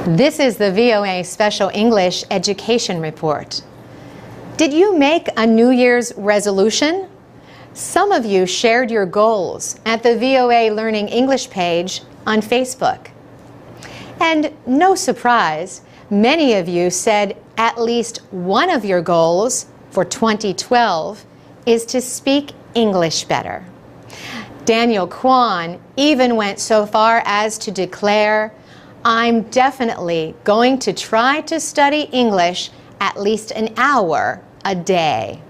This is the VOA Special English Education Report. Did you make a New Year's resolution? Some of you shared your goals at the VOA Learning English page on Facebook. And no surprise, many of you said at least one of your goals for 2012 is to speak English better. Daniel Kwan even went so far as to declare, "I'm definitely going to try to study English at least an hour a day."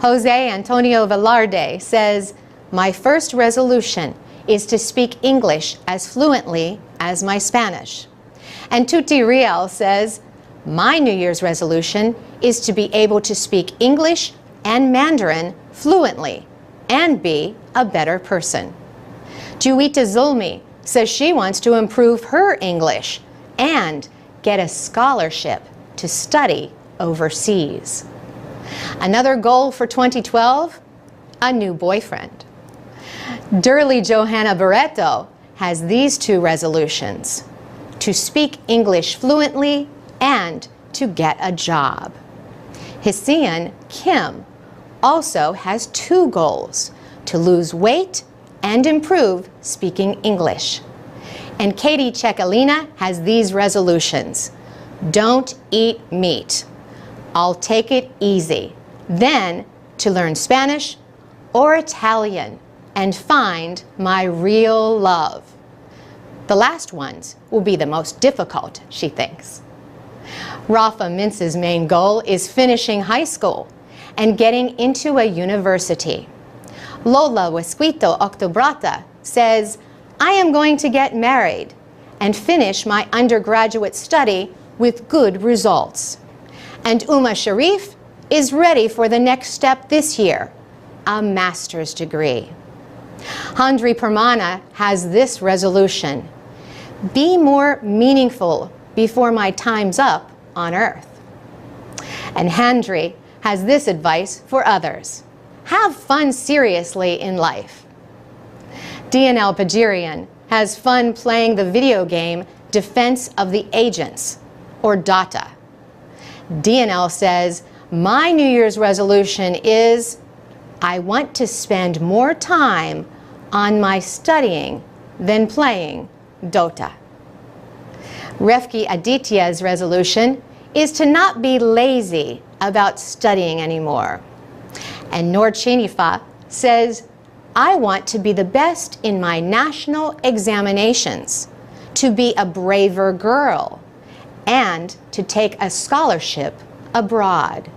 Jose Antonio Velarde says, "My first resolution is to speak English as fluently as my Spanish." And Tuti Riel says, "My New Year's resolution is to be able to speak English and Mandarin fluently and be a better person." Juwita Zulmi says she wants to improve her English and get a scholarship to study overseas. Another goal for 2012, a new boyfriend. Durley Johanna Barreto has these two resolutions: to speak English fluently and to get a job. Hsian Kim also has two goals: to lose weight and improve speaking English. And Katie Cecalina has these resolutions: don't eat meat, I'll take it easy, then to learn Spanish or Italian and find my real love. The last ones will be the most difficult, she thinks. Rafa Mintz's main goal is finishing high school and getting into a university. Lola Wesquito Octobrata says, "I am going to get married and finish my undergraduate study with good results." And Uma Sharif is ready for the next step this year, a master's degree. Handri Permana has this resolution: be more meaningful before my time's up on earth. And Handri has this advice for others: have fun seriously in life. DNL Pajirian has fun playing the video game Defense of the Agents, or DOTA. DNL says, "My New Year's resolution is I want to spend more time on my studying than playing Dota." Refki Aditya's resolution is to not be lazy about studying anymore. And Noor Chinifa says, "I want to be the best in my national examinations, to be a braver girl, and to take a scholarship abroad."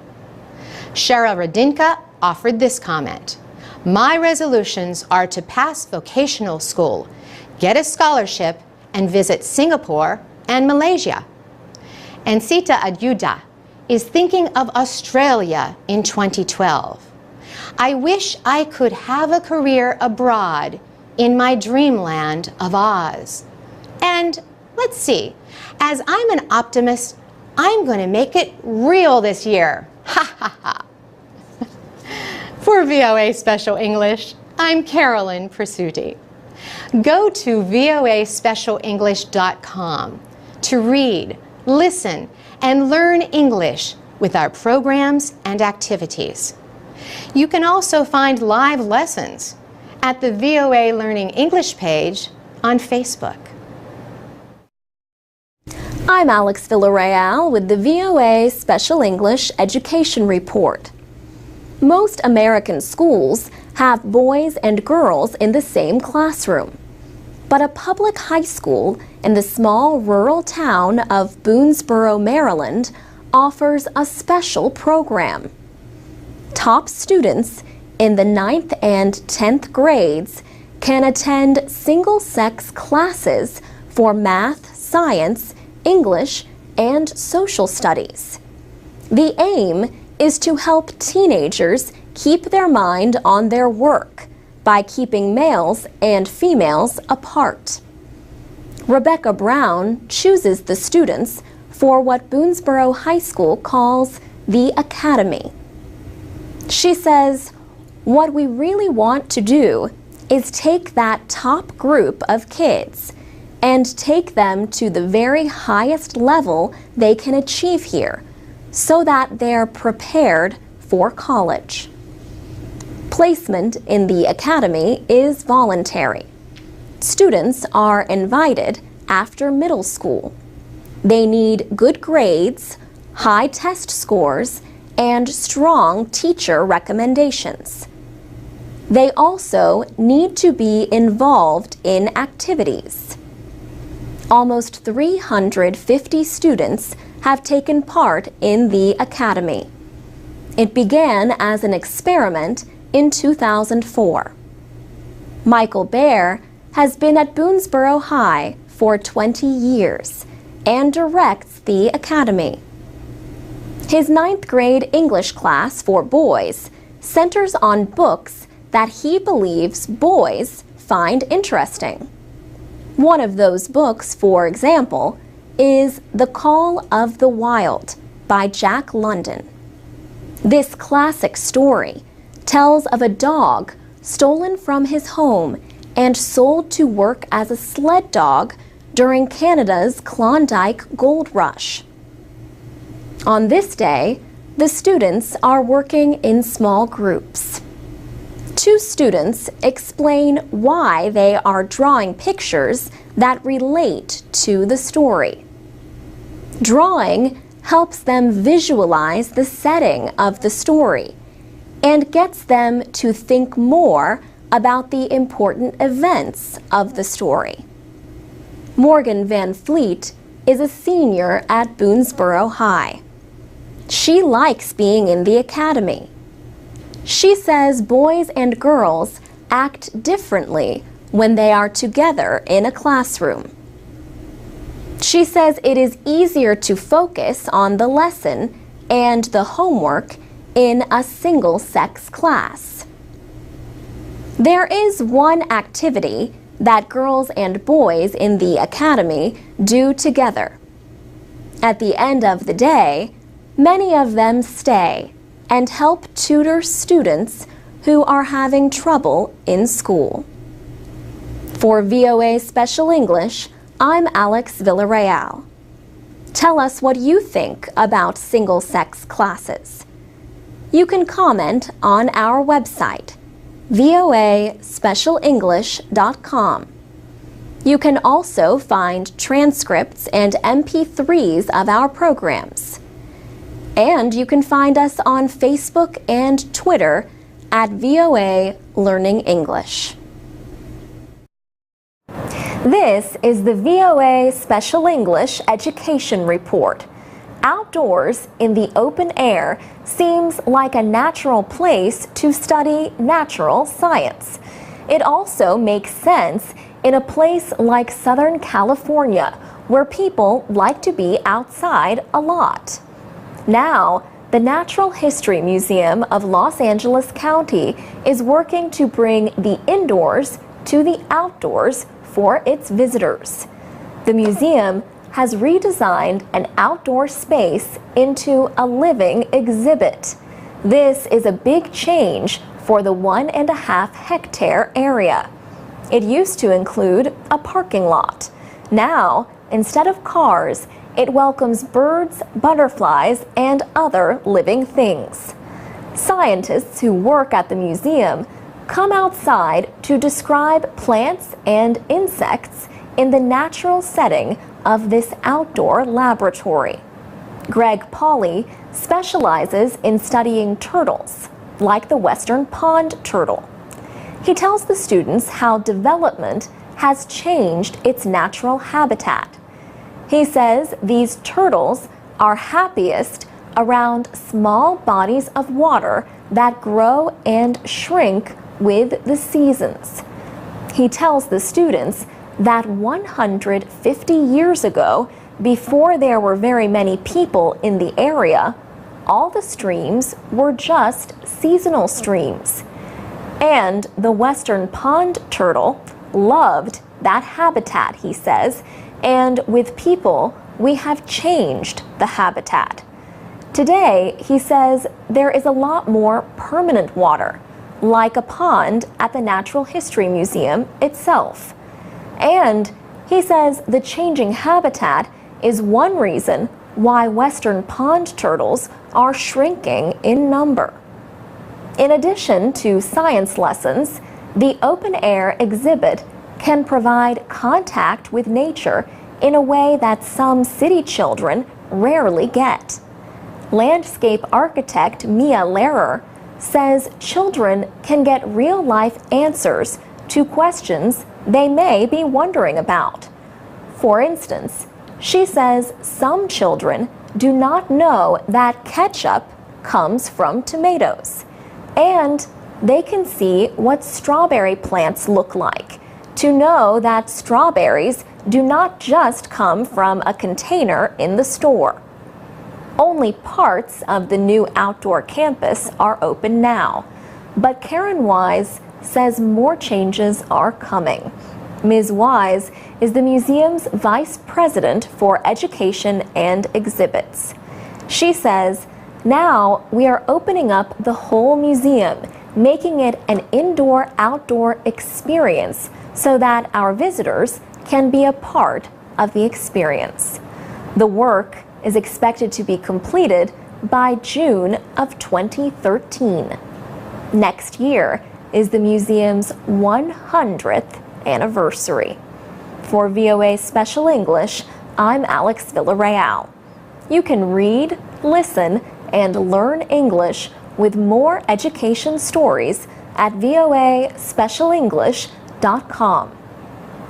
Shara Radinka offered this comment: "My resolutions are to pass vocational school, get a scholarship, and visit Singapore and Malaysia." And Sita Adyuda is thinking of Australia in 2012. "I wish I could have a career abroad in my dreamland of Oz. And let's see, as I'm an optimist, I'm going to make it real this year. Ha ha ha." For VOA Special English, I'm Carolyn Presutti. Go to voaspecialenglish.com to read, listen, and learn English with our programs and activities. You can also find live lessons at the VOA Learning English page on Facebook. I'm Alex Villarreal with the VOA Special English Education Report. Most American schools have boys and girls in the same classroom, but a public high school in the small rural town of Boonesboro, Maryland, offers a special program. Top students in the 9th and 10th grades can attend single-sex classes for math, science, English, and social studies. The aim is to help teenagers keep their mind on their work by keeping males and females apart. Rebecca Brown chooses the students for what Boonesboro High School calls the Academy. She says, "What we really want to do is take that top group of kids and take them to the very highest level they can achieve here so that they're prepared for college. Placement in the academy is voluntary. Students are invited after middle school. They need good grades, high test scores, and strong teacher recommendations. They also need to be involved in activities. Almost 350 students have taken part in the academy. It began as an experiment in 2004. Michael Baer has been at Boonesboro High for 20 years and directs the academy. His 9th grade English class for boys centers on books that he believes boys find interesting. One of those books, for example, is The Call of the Wild by Jack London. This classic story tells of a dog stolen from his home and sold to work as a sled dog during Canada's Klondike Gold Rush. On this day, the students are working in small groups. 2 students explain why they are drawing pictures that relate to the story. Drawing helps them visualize the setting of the story and gets them to think more about the important events of the story. Morgan Van Fleet is a senior at Boonesboro High. She likes being in the academy. She says boys and girls act differently when they are together in a classroom. She says it is easier to focus on the lesson and the homework in a single-sex class. There is one activity that girls and boys in the academy do together. At the end of the day, many of them stay and help tutor students who are having trouble in school. For VOA Special English, I'm Alex Villarreal. Tell us what you think about single-sex classes. You can comment on our website, voaspecialenglish.com. You can also find transcripts and MP3s of our programs. And you can find us on Facebook and Twitter at VOA Learning English. This is the VOA Special English Education Report. Outdoors in the open air seems like a natural place to study natural science. It also makes sense in a place like Southern California, where people like to be outside a lot. Now, the Natural History Museum of Los Angeles County is working to bring the indoors to the outdoors for its visitors. The museum has redesigned an outdoor space into a living exhibit. This is a big change for the 1.5 hectare area. It used to include a parking lot. Now, instead of cars, it welcomes birds, butterflies, and other living things. Scientists who work at the museum come outside to describe plants and insects in the natural setting of this outdoor laboratory. Greg Pauly specializes in studying turtles, like the western pond turtle. He tells the students how development has changed its natural habitat. He says these turtles are happiest around small bodies of water that grow and shrink with the seasons. He tells the students that 150 years ago, before there were very many people in the area, all the streams were just seasonal streams. And the western pond turtle loved that habitat, he says, and with people, we have changed the habitat. Today, he says, there is a lot more permanent water, like a pond at the Natural History Museum itself. And He says the changing habitat is one reason why western pond turtles are shrinking in number. In addition to science lessons, the open-air exhibit can provide contact with nature in a way that some city children rarely get. Landscape architect Mia Lehrer says children can get real-life answers to questions they may be wondering about. For instance, she says some children do not know that ketchup comes from tomatoes, and they can see what strawberry plants look like to know that strawberries do not just come from a container in the store. Only parts of the new outdoor campus are open now, but Karen Wise says more changes are coming. Ms. Wise is the museum's vice president for education and exhibits. She says, now we are opening up the whole museum, making it an indoor-outdoor experience so that our visitors can be a part of the experience. The work is expected to be completed by June of 2013. Next year is the museum's 100th anniversary. For VOA Special English, I'm Alex Villarreal. You can read, listen, and learn English with more education stories at voaspecialenglish.com.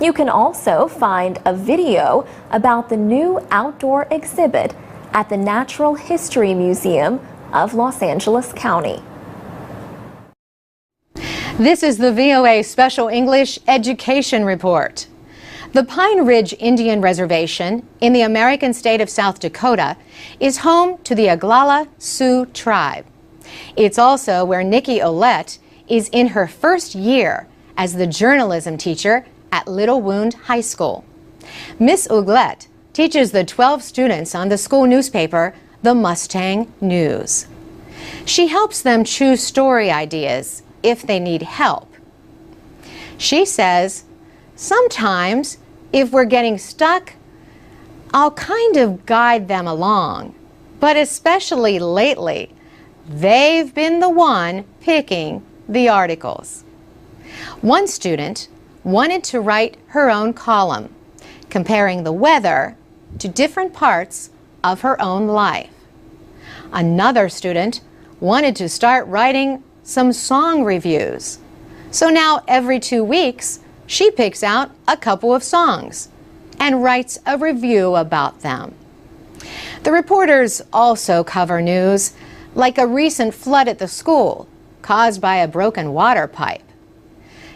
You can also find a video about the new outdoor exhibit at the Natural History Museum of Los Angeles County. This is the VOA Special English Education Report. The Pine Ridge Indian Reservation in the American state of South Dakota is home to the Oglala Sioux tribe. It's also where Nikki Olette is in her first year as the journalism teacher at Little Wound High School. Miss Olette teaches the 12 students on the school newspaper, the Mustang News. She helps them choose story ideas if they need help. She says, sometimes if we're getting stuck, I'll kind of guide them along, but especially lately, they've been the one picking the articles. One student wanted to write her own column, comparing the weather to different parts of her own life. Another student wanted to start writing some song reviews. So now every 2 weeks, she picks out a couple of songs and writes a review about them. The reporters also cover news like a recent flood at the school caused by a broken water pipe.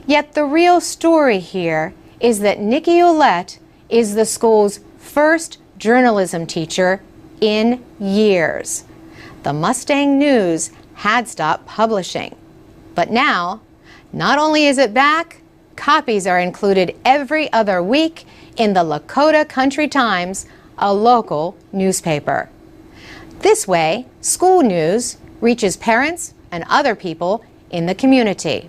Yet the real story here is that Nikki Olette is the school's first journalism teacher in years. The Mustang News had stopped publishing, but now, not only is it back, copies are included every other week in the Lakota Country Times, a local newspaper. This way, school news reaches parents and other people in the community.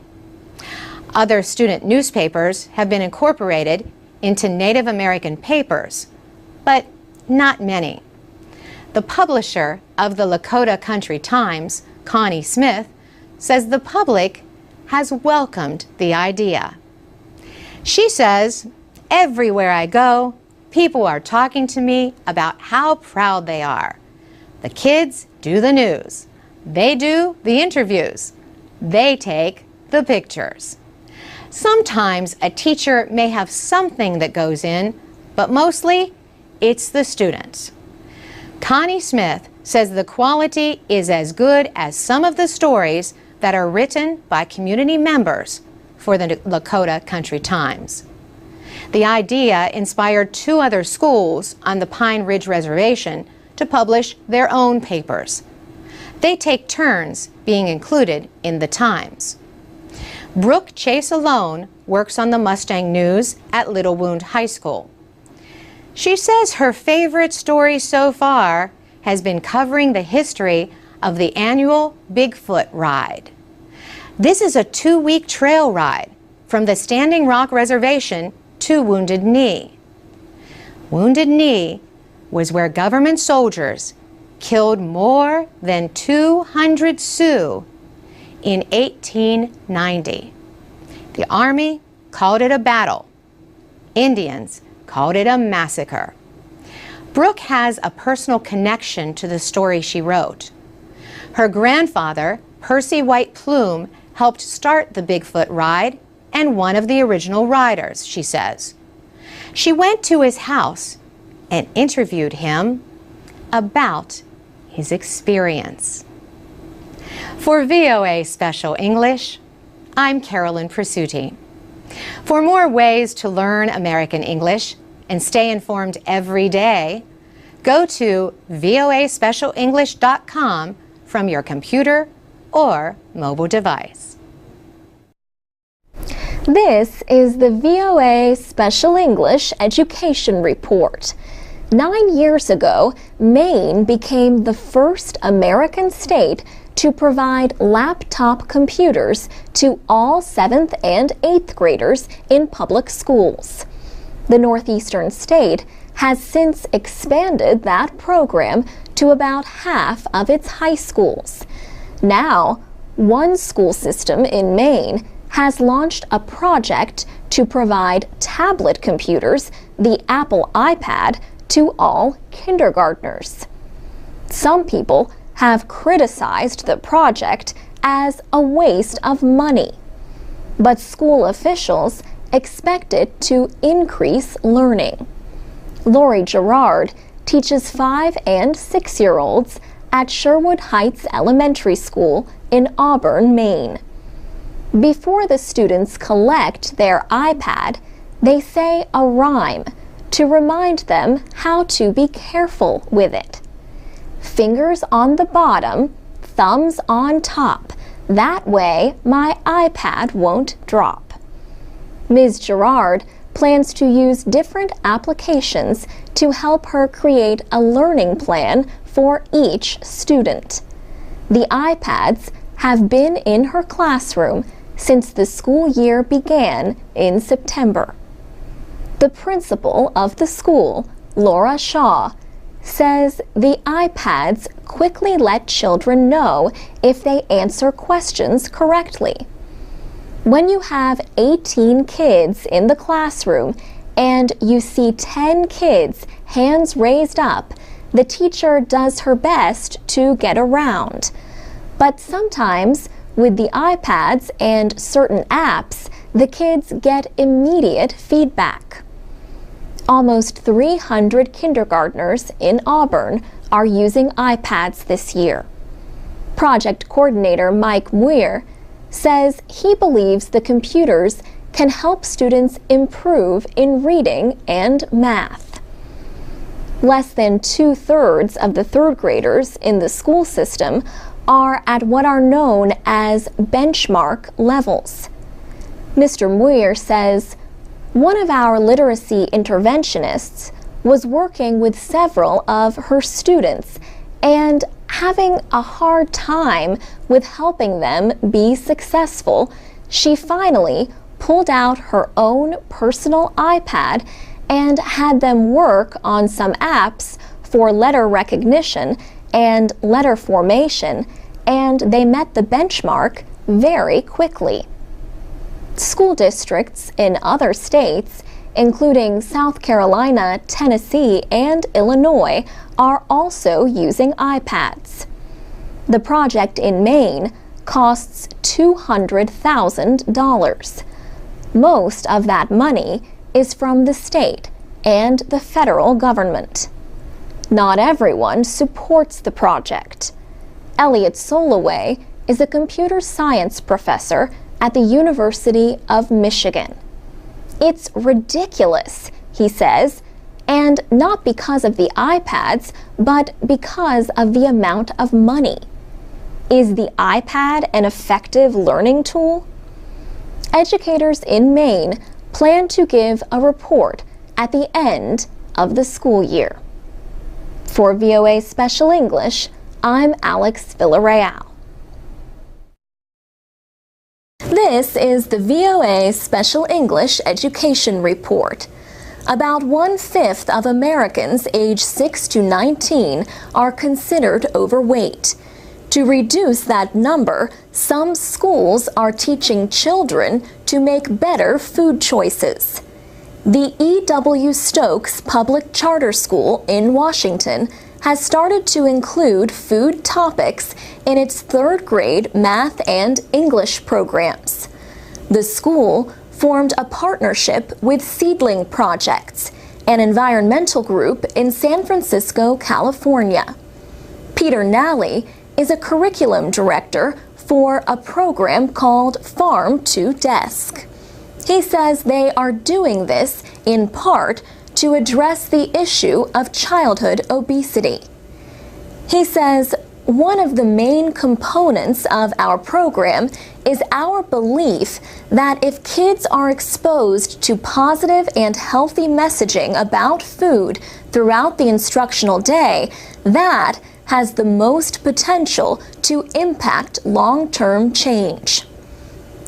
Other student newspapers have been incorporated into Native American papers, but not many. The publisher of the Lakota Country Times, Connie Smith, says the public has welcomed the idea. She says, everywhere I go, people are talking to me about how proud they are. The kids do the news. They do the interviews. They take the pictures. Sometimes a teacher may have something that goes in, but mostly it's the students. Connie Smith says the quality is as good as some of the stories that are written by community members for the Lakota Country Times. The idea inspired 2 other schools on the Pine Ridge Reservation to publish their own papers. They take turns being included in the Times. Brooke Chase Alone works on the Mustang News at Little Wound High School. She says her favorite story so far has been covering the history of the annual Bigfoot ride. This is a 2-week trail ride from the Standing Rock Reservation to Wounded Knee. Wounded Knee was where government soldiers killed more than 200 Sioux in 1890. The Army called it a battle. Indians called it a massacre. Brooke has a personal connection to the story she wrote. Her grandfather, Percy White Plume, helped start the Bigfoot ride and one of the original riders, she says. She went to his house and interviewed him about his experience. For VOA Special English, I'm Carolyn Presutti. For more ways to learn American English and stay informed every day, go to voaspecialenglish.com from your computer or mobile device. This is the VOA Special English Education Report. 9 years ago, Maine became the first American state to provide laptop computers to all 7th and 8th graders in public schools. The northeastern state has since expanded that program to about half of its high schools. Now, one school system in Maine has launched a project to provide tablet computers, the Apple iPad, to all kindergartners. Some people have criticized the project as a waste of money, but school officials expect it to increase learning. Lori Gerard teaches 5- and 6-year-olds at Sherwood Heights Elementary School in Auburn, Maine. Before the students collect their iPad, they say a rhyme to remind them how to be careful with it. Fingers on the bottom, thumbs on top. That way my iPad won't drop. Ms. Gerard plans to use different applications to help her create a learning plan for each student. The iPads have been in her classroom since the school year began in September. The principal of the school, Laura Shaw, says the iPads quickly let children know if they answer questions correctly. When you have 18 kids in the classroom and you see 10 kids hands raised up, the teacher does her best to get around. But sometimes, with the iPads and certain apps, the kids get immediate feedback. Almost 300 kindergartners in Auburn are using iPads this year. Project coordinator Mike Muir says he believes the computers can help students improve in reading and math. Less than 2/3 of the 3rd graders in the school system are at what are known as benchmark levels. Mr. Muir says, one of our literacy interventionists was working with several of her students and having a hard time with helping them be successful. She finally pulled out her own personal iPad and had them work on some apps for letter recognition and letter formation, and they met the benchmark very quickly. School districts in other states, including South Carolina, Tennessee, and Illinois, are also using iPads. The project in Maine costs $200,000. Most of that money is from the state and the federal government. Not everyone supports the project. Elliot Soloway is a computer science professor at the University of Michigan. It's ridiculous, he says, and not because of the iPads, but because of the amount of money. Is the iPad an effective learning tool? Educators in Maine plan to give a report at the end of the school year. For VOA Special English, I'm Alex Villarreal. This is the VOA Special English Education Report. About 1/5 of Americans aged 6 to 19 are considered overweight. To reduce that number, some schools are teaching children to make better food choices. The E.W. Stokes Public Charter School in Washington has started to include food topics in its third grade math and English programs. The school formed a partnership with Seedling Projects, an environmental group in San Francisco, California. Peter Nally is a curriculum director for a program called Farm to Desk. He says they are doing this in part to address the issue of childhood obesity. He says one of the main components of our program is our belief that if kids are exposed to positive and healthy messaging about food throughout the instructional day, that has the most potential to impact long-term change.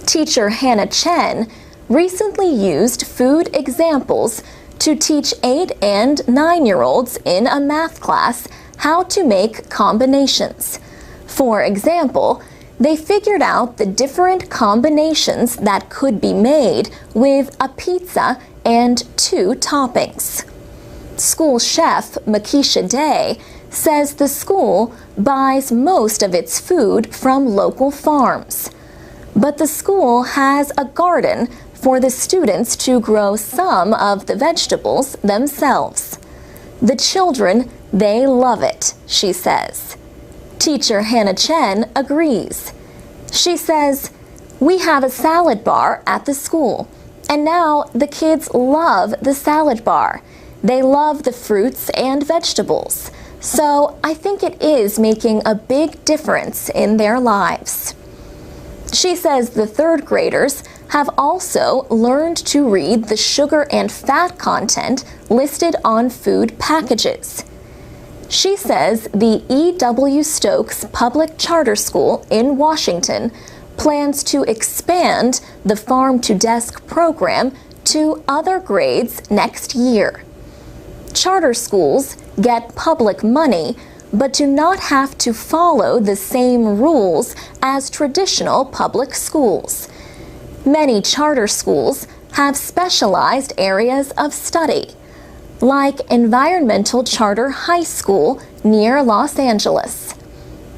Teacher Hannah Chen recently used food examples to teach 8 and 9-year-olds in a math class how to make combinations. For example, they figured out the different combinations that could be made with a pizza and 2 toppings. School chef Makisha Day says the school buys most of its food from local farms. But the school has a garden for the students to grow some of the vegetables themselves. The children, they love it, she says. Teacher Hannah Chen agrees. She says, "We have a salad bar at the school, and now the kids love the salad bar. They love the fruits and vegetables. So I think it is making a big difference in their lives." She says the third graders have also learned to read the sugar and fat content listed on food packages. She says the E.W. Stokes Public Charter School in Washington plans to expand the Farm to Desk program to other grades next year. Charter schools get public money but do not have to follow the same rules as traditional public schools. Many charter schools have specialized areas of study, like Environmental Charter High School near Los Angeles.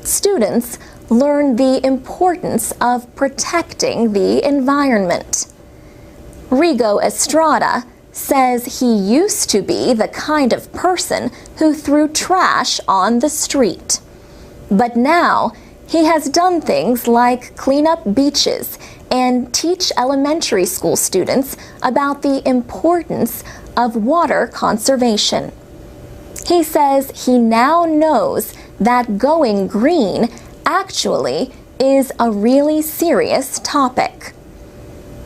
Students learn the importance of protecting the environment. Rigo Estrada says he used to be the kind of person who threw trash on the street. But now he has done things like clean up beaches and teach elementary school students about the importance of water conservation. He says he now knows that going green actually is a really serious topic.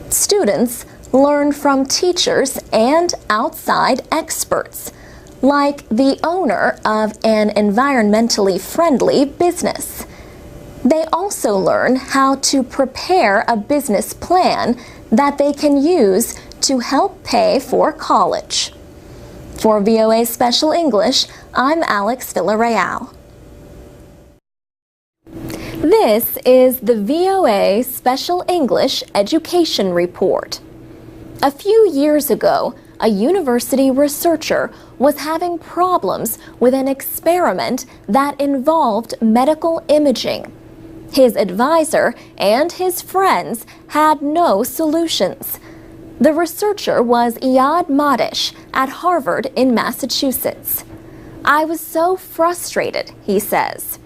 Students learn from teachers and outside experts, like the owner of an environmentally friendly business. They also learn how to prepare a business plan that they can use to help pay for college. For VOA Special English, I'm Alex Villarreal. This is the VOA Special English Education Report. A few years ago, a university researcher was having problems with an experiment that involved medical imaging. His advisor and his friends had no solutions. The researcher was Iyad Madish at Harvard in Massachusetts. "I was so frustrated," he says.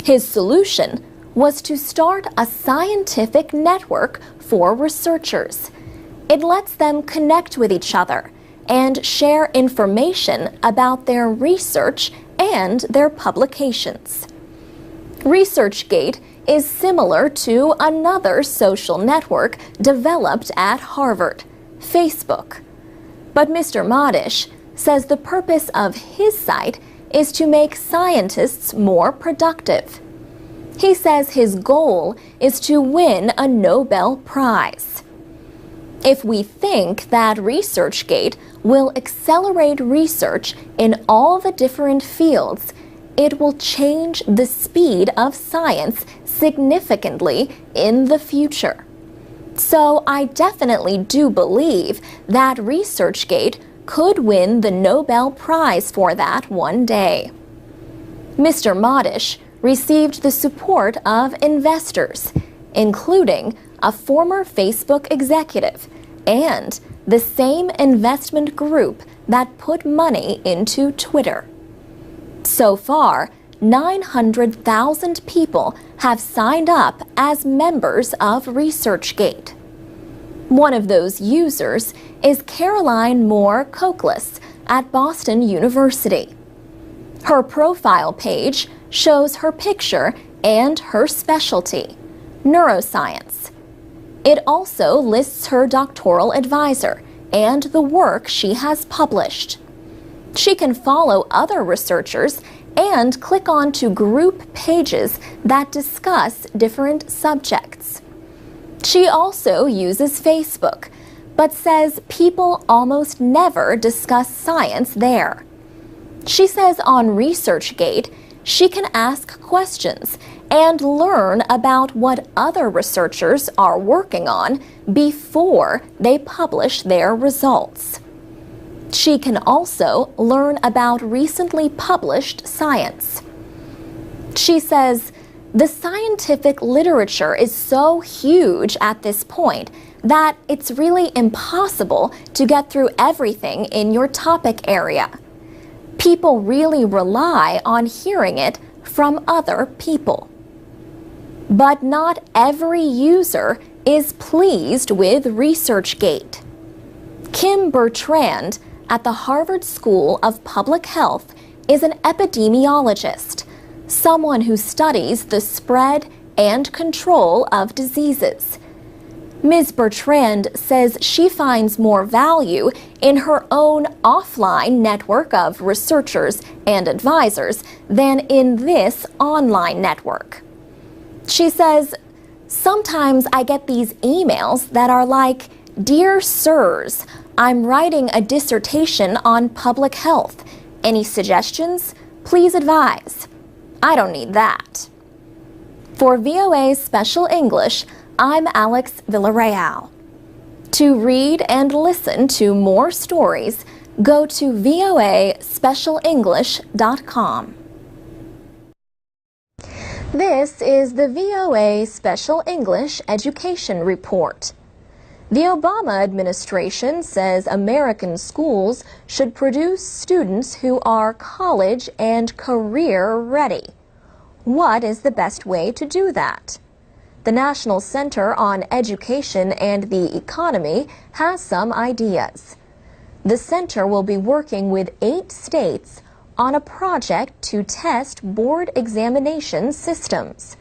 His solution was to start a scientific network for researchers. It lets them connect with each other and share information about their research and their publications. ResearchGate is similar to another social network developed at Harvard, Facebook. But Mr. Madish says the purpose of his site is to make scientists more productive. He says his goal is to win a Nobel Prize. If we think that ResearchGate will accelerate research in all the different fields, it will change the speed of science significantly in the future. So I definitely do believe that ResearchGate could win the Nobel Prize for that one day. Mr. Modish received the support of investors, including a former Facebook executive and the same investment group that put money into Twitter. So far, 900,000 people have signed up as members of ResearchGate. One of those users is Caroline Moore Cokeless at Boston University. Her profile page shows her picture and her specialty, neuroscience. It also lists her doctoral advisor and the work she has published. She can follow other researchers and click on to group pages that discuss different subjects. She also uses Facebook, but says people almost never discuss science there. She says on ResearchGate, she can ask questions and learn about what other researchers are working on before they publish their results. She can also learn about recently published science. She says, the scientific literature is so huge at this point that it's really impossible to get through everything in your topic area. People really rely on hearing it from other people. But not every user is pleased with ResearchGate. Kim Bertrand at the Harvard School of Public Health is an epidemiologist, someone who studies the spread and control of diseases. Ms. Bertrand says she finds more value in her own offline network of researchers and advisors than in this online network. She says, sometimes I get these emails that are like, "Dear Sirs, I'm writing a dissertation on public health. Any suggestions? Please advise." I don't need that. For VOA Special English, I'm Alex Villarreal. To read and listen to more stories, go to voaspecialenglish.com. This is the VOA Special English Education Report. The Obama administration says American schools should produce students who are college and career ready. What is the best way to do that? The National Center on Education and the Economy has some ideas. The center will be working with 8 states on a project to test board examination systems.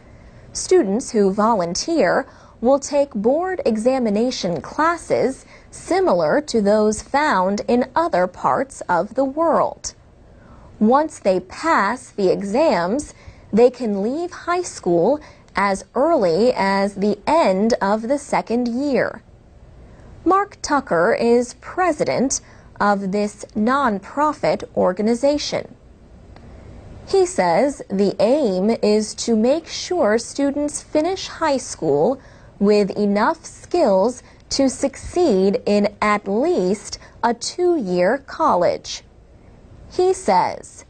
Students who volunteer will take board examination classes similar to those found in other parts of the world. Once they pass the exams, they can leave high school as early as the end of the second year. Mark Tucker is president of this nonprofit organization. He says the aim is to make sure students finish high school with enough skills to succeed in at least a 2-year college. He says,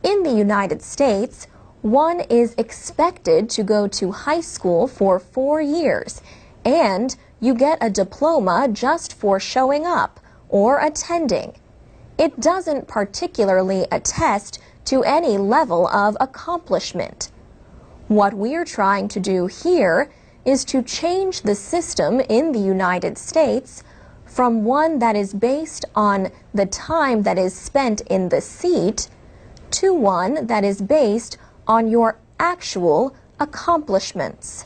in the United States, one is expected to go to high school for 4 years, and you get a diploma just for showing up or attending. It doesn't particularly attest to any level of accomplishment. What we're trying to do here is to change the system in the United States from one that is based on the time that is spent in the seat to one that is based on your actual accomplishments.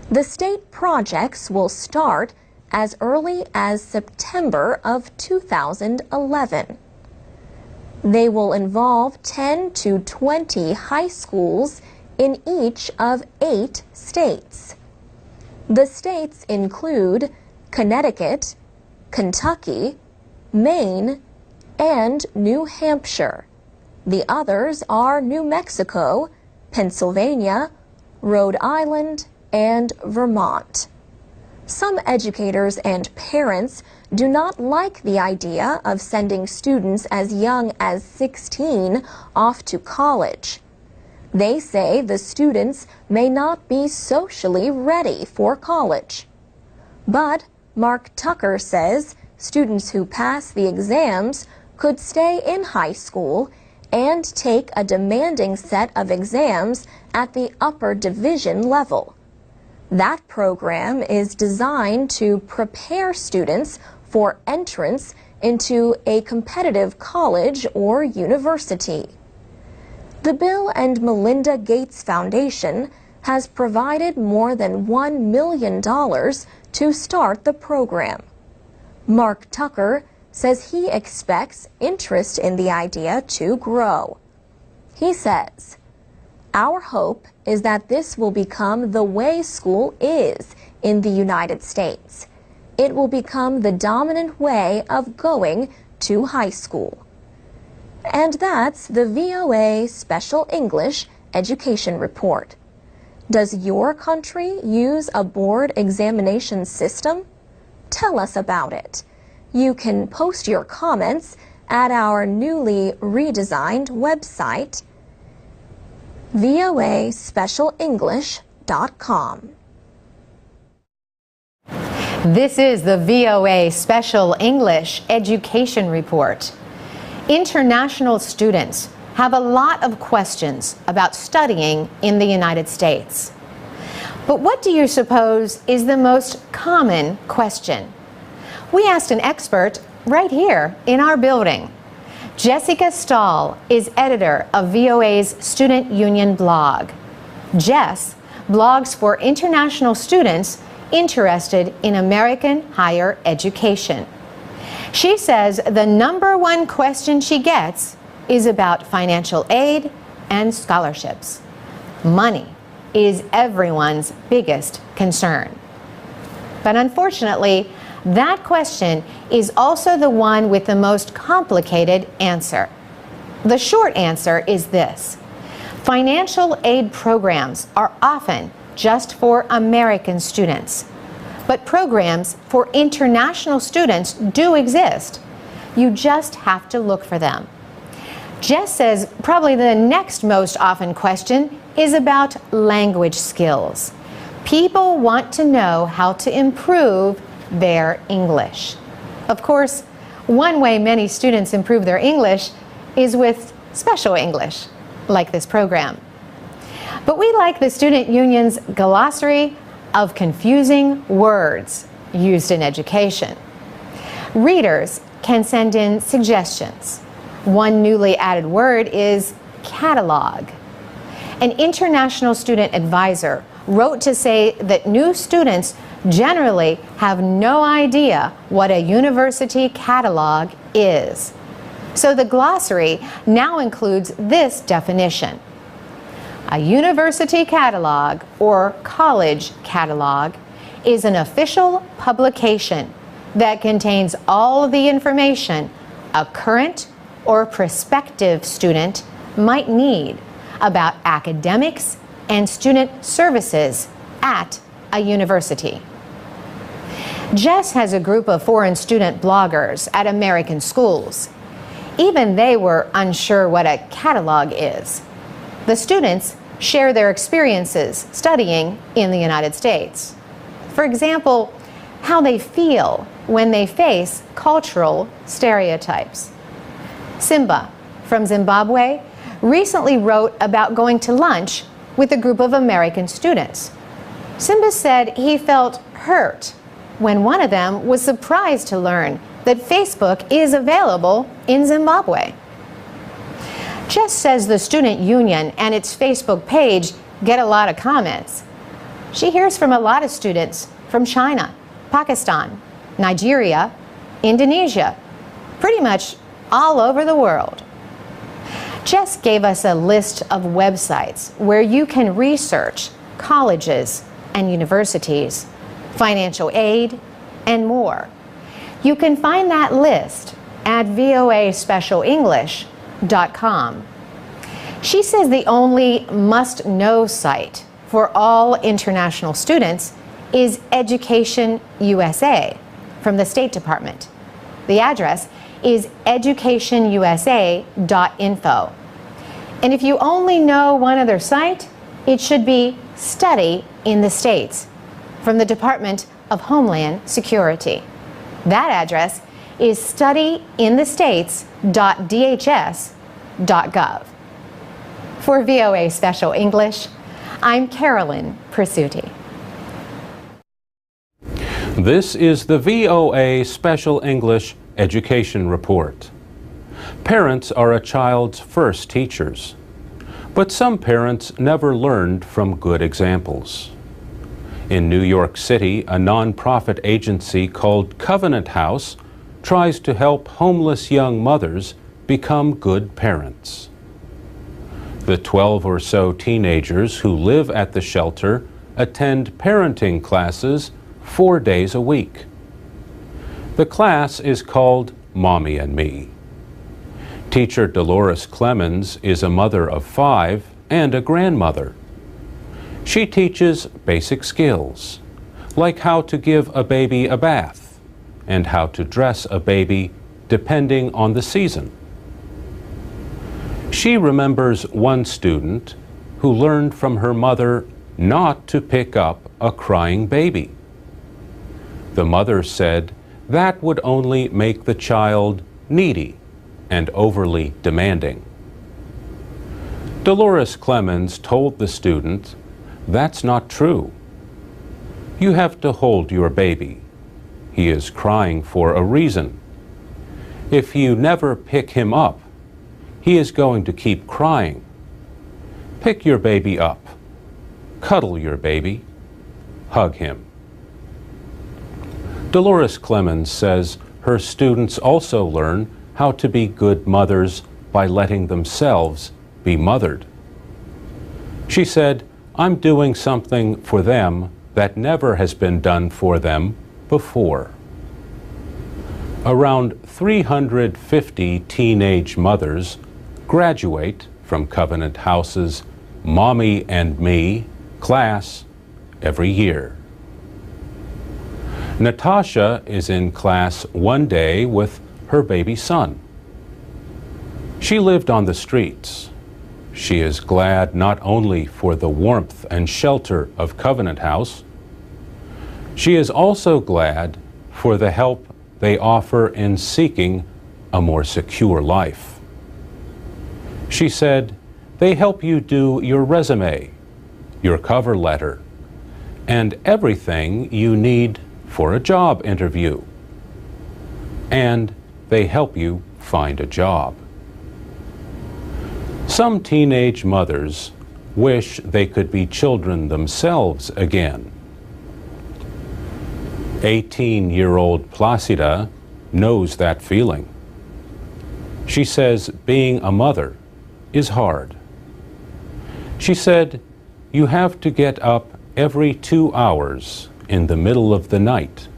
The state projects will start as early as September of 2011. They will involve 10 to 20 high schools in each of 8 states. The states include Connecticut, Kentucky, Maine, and New Hampshire. The others are New Mexico, Pennsylvania, Rhode Island, and Vermont. Some educators and parents do not like the idea of sending students as young as 16 off to college. They say the students may not be socially ready for college. But Mark Tucker says students who pass the exams could stay in high school and take a demanding set of exams at the upper division level. That program is designed to prepare students for entrance into a competitive college or university. The Bill and Melinda Gates Foundation has provided more than $1 million to start the program. Mark Tucker says he expects interest in the idea to grow. He says, "Our hope is that this will become the way school is in the United States. It will become the dominant way of going to high school." And that's the VOA Special English Education Report. Does your country use a board examination system? Tell us about it. You can post your comments at our newly redesigned website, voaspecialenglish.com. This is the VOA Special English Education Report. International students have a lot of questions about studying in the United States. But what do you suppose is the most common question? We asked an expert right here in our building. Jessica Stahl is editor of VOA's Student Union blog. Jess blogs for international students interested in American higher education. She says the #1 question she gets is about financial aid and scholarships. Money is everyone's biggest concern. But unfortunately, that question is also the one with the most complicated answer. The short answer is this: financial aid programs are often just for American students, but programs for international students do exist. You just have to look for them. Jess says probably the next most often question is about language skills. People want to know how to improve their English. Of course, one way many students improve their English is with special English, like this program. But we like the Student Union's glossary of confusing words used in education. Readers can send in suggestions. One newly added word is catalog. An international student advisor wrote to say that new students generally have no idea what a university catalog is. So the glossary now includes this definition: a university catalog or college catalog is an official publication that contains all of the information a current or prospective student might need about academics and student services at a university. Jess has a group of foreign student bloggers at American schools. Even they were unsure what a catalog is. The students share their experiences studying in the United States. For example, how they feel when they face cultural stereotypes. Simba from Zimbabwe recently wrote about going to lunch with a group of American students. Simba said he felt hurt when one of them was surprised to learn that Facebook is available in Zimbabwe. Jess says the Student Union and its Facebook page get a lot of comments. She hears from a lot of students from China, Pakistan, Nigeria, Indonesia, pretty much all over the world. Jess gave us a list of websites where you can research colleges and universities, financial aid, and more. You can find that list at voaspecialenglish.com. She says the only must-know site for all international students is Education USA from the State Department. The address is educationusa.info. And if you only know one other site, it should be Study in the States from the Department of Homeland Security. That address is studyinthestates.dhs.gov. For VOA Special English, I'm Carolyn Persutti. This is the VOA Special English Education Report. Parents are a child's first teachers, but some parents never learned from good examples. In New York City, a nonprofit agency called Covenant House tries to help homeless young mothers become good parents. The 12 or so teenagers who live at the shelter attend parenting classes 4 days a week. The class is called Mommy and Me. Teacher Dolores Clemens is a mother of 5 and a grandmother. She teaches basic skills, like how to give a baby a bath and how to dress a baby depending on the season. She remembers one student who learned from her mother not to pick up a crying baby. The mother said that would only make the child needy and overly demanding. Dolores Clemens told the student, "That's not true. You have to hold your baby. He is crying for a reason. If you never pick him up, he is going to keep crying. Pick your baby up. Cuddle your baby. Hug him." Dolores Clemens says her students also learn how to be good mothers by letting themselves be mothered. She said, "I'm doing something for them that never has been done for them before." Around 350 teenage mothers graduate from Covenant House's Mommy and Me class every year. Natasha is in class one day with her baby son. She lived on the streets. She is glad not only for the warmth and shelter of Covenant House, she is also glad for the help they offer in seeking a more secure life. She said, "They help you do your resume, your cover letter, and everything you need for a job interview. And they help you find a job." Some teenage mothers wish they could be children themselves again. 18-year-old Placida knows that feeling. She says being a mother is hard. She said, "You have to get up every 2 hours in the middle of the night,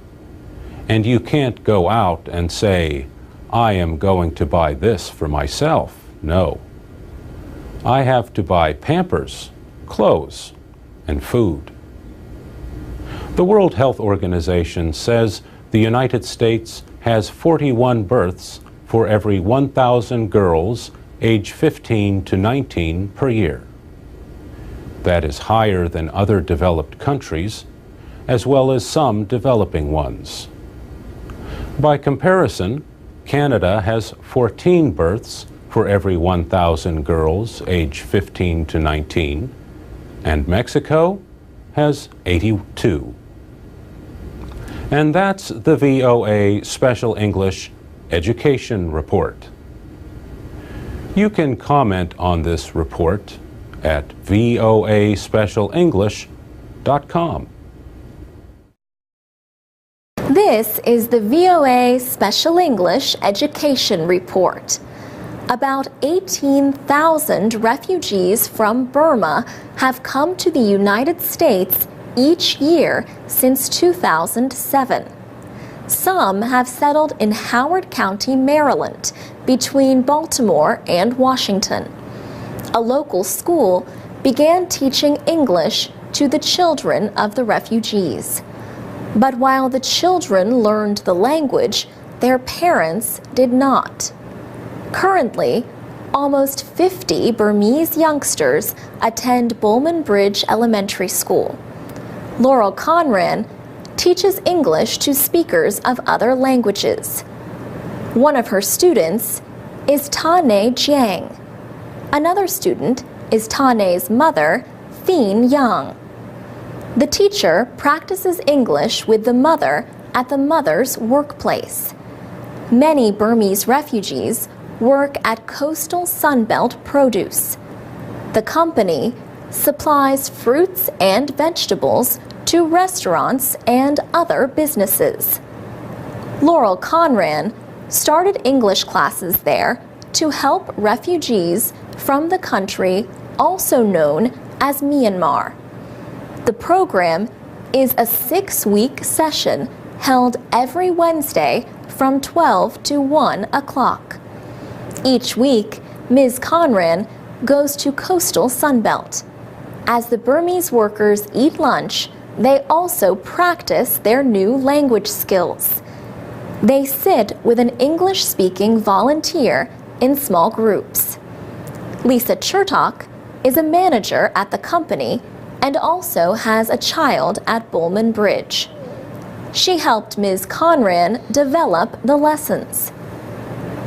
and you can't go out and say, 'I am going to buy this for myself.' No. I have to buy Pampers, clothes, and food." The World Health Organization says the United States has 41 births for every 1,000 girls age 15 to 19 per year. That is higher than other developed countries, as well as some developing ones. By comparison, Canada has 14 births for every 1,000 girls age 15 to 19, and Mexico has 82. And that's the VOA Special English Education Report. You can comment on this report at voaspecialenglish.com. This is the VOA Special English Education Report. About 18,000 refugees from Burma have come to the United States each year since 2007. Some have settled in Howard County, Maryland, between Baltimore and Washington. A local school began teaching English to the children of the refugees. But while the children learned the language, their parents did not. Currently, almost 50 Burmese youngsters attend Bowman Bridge Elementary School. Laurel Conran teaches English to speakers of other languages. One of her students is Tane Jiang. Another student is Tane's mother, Thien Yang. The teacher practices English with the mother at the mother's workplace. Many Burmese refugees work at Coastal Sunbelt Produce. The company supplies fruits and vegetables to restaurants and other businesses. Laurel Conran started English classes there to help refugees from the country also known as Myanmar. The program is a 6-week session held every Wednesday from 12 to 1 o'clock. Each week, Ms. Conran goes to Coastal Sunbelt. As the Burmese workers eat lunch, they also practice their new language skills. They sit with an English-speaking volunteer in small groups. Lisa Chertok is a manager at the company and also has a child at Bowman Bridge. She helped Ms. Conran develop the lessons.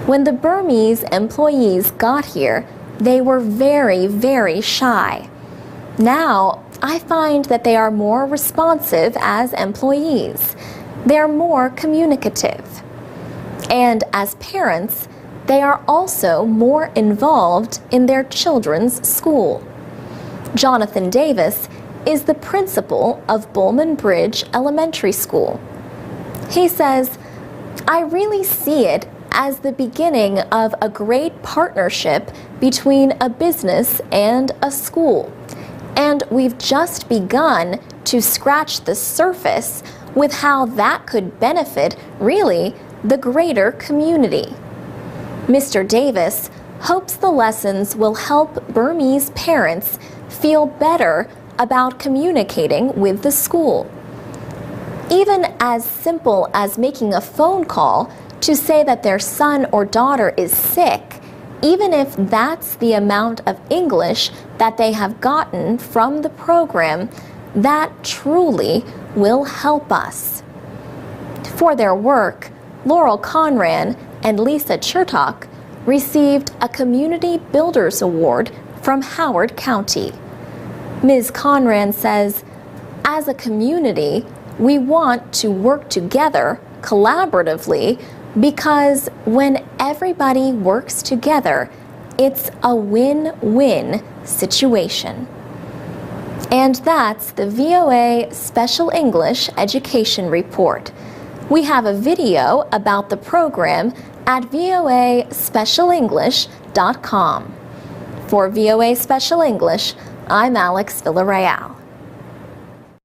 When the Burmese employees got here, they were very, very shy. Now, I find that they are more responsive as employees. They're more communicative. And as parents, they are also more involved in their children's school. Jonathan Davis is the principal of Bowman Bridge Elementary School. He says, "I really see it as the beginning of a great partnership between a business and a school. And we've just begun to scratch the surface with how that could benefit, really, the greater community." Mr. Davis hopes the lessons will help Burmese parents feel better about communicating with the school. Even as simple as making a phone call to say that their son or daughter is sick, even if that's the amount of English that they have gotten from the program, that truly will help us. For their work, Laurel Conran and Lisa Chertok received a Community Builders Award from Howard County. Ms. Conran says, "As a community, we want to work together collaboratively because when everybody works together, it's a win-win situation." And that's the VOA Special English Education Report. We have a video about the program at voaspecialenglish.com. For VOA Special English, I'm Alex Villarreal.